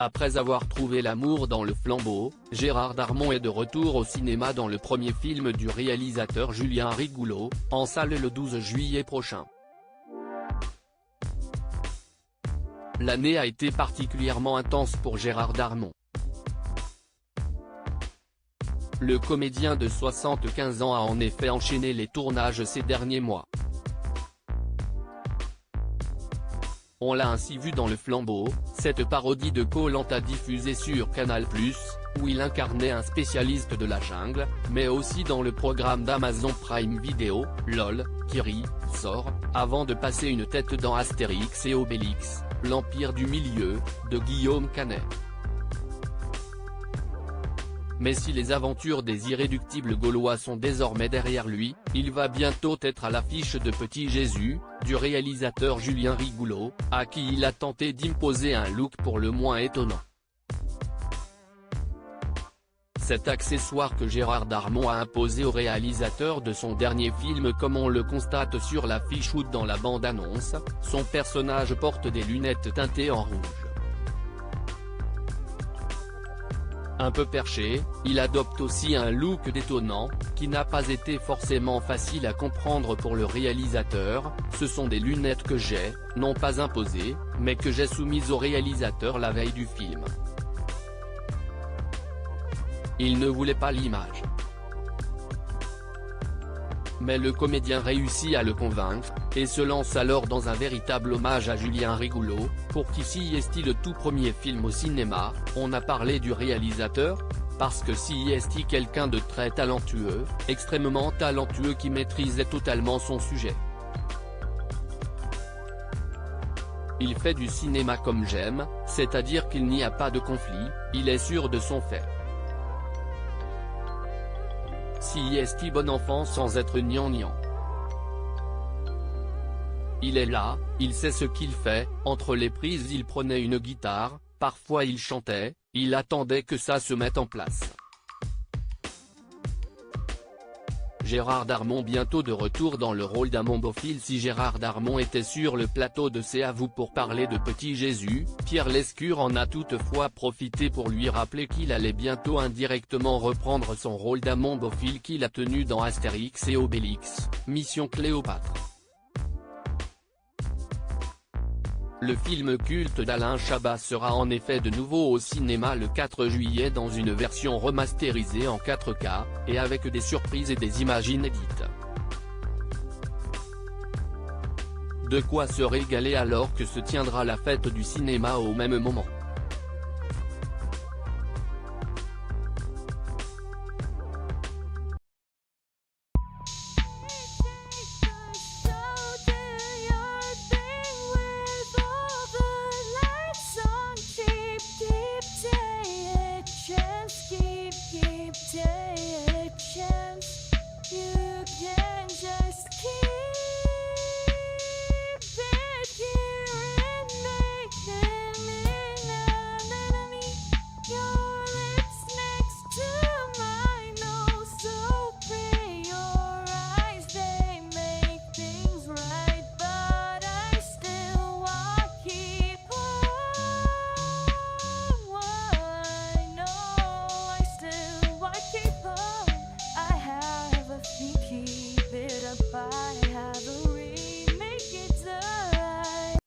Après avoir trouvé l'amour dans Le Flambeau, Gérard Darmon est de retour au cinéma dans le premier film du réalisateur Julien Rigouleau, en salle le 12 juillet prochain. L'année a été particulièrement intense pour Gérard Darmon. Le comédien de 75 ans a en effet enchaîné les tournages ces derniers mois. On l'a ainsi vu dans Le Flambeau, cette parodie de Koh-Lanta diffusée sur Canal+, où il incarnait un spécialiste de la jungle, mais aussi dans le programme d'Amazon Prime Video, LOL, qui sort, avant de passer une tête dans Astérix et Obélix, l'Empire du Milieu, de Guillaume Canet. Mais si les aventures des irréductibles Gaulois sont désormais derrière lui, il va bientôt être à l'affiche de Petit Jésus, du réalisateur Julien Rigouleau, à qui il a tenté d'imposer un look pour le moins étonnant. Cet accessoire que Gérard Darmon a imposé au réalisateur de son dernier film, comme on le constate sur l'affiche ou dans la bande-annonce, son personnage porte des lunettes teintées en rouge. Un peu perché, il adopte aussi un look détonnant, qui n'a pas été forcément facile à comprendre pour le réalisateur. Ce sont des lunettes que j'ai, non pas imposées, mais que j'ai soumises au réalisateur la veille du film. Il ne voulait pas l'image. Mais le comédien réussit à le convaincre, et se lance alors dans un véritable hommage à Julien Rigouleau, pour qui si est-il le tout premier film au cinéma. On a parlé du réalisateur, parce que si est-il quelqu'un de très talentueux, extrêmement talentueux qui maîtrisait totalement son sujet. Il fait du cinéma comme j'aime, c'est-à-dire qu'il n'y a pas de conflit, il est sûr de son fait. Si est bon enfant sans être gnangnan. Il est là, il sait ce qu'il fait, entre les prises il prenait une guitare, parfois il chantait, il attendait que ça se mette en place. Gérard Darmon bientôt de retour dans le rôle d'un mombophile. Si Gérard Darmon était sur le plateau de C'est à vous pour parler de Petit Jésus, Pierre Lescure en a toutefois profité pour lui rappeler qu'il allait bientôt indirectement reprendre son rôle d'un mombophile qu'il a tenu dans Astérix et Obélix, Mission Cléopâtre. Le film culte d'Alain Chabat sera en effet de nouveau au cinéma le 4 juillet dans une version remasterisée en 4K, et avec des surprises et des images inédites. De quoi se régaler alors que se tiendra la fête du cinéma au même moment. Keep it up, I have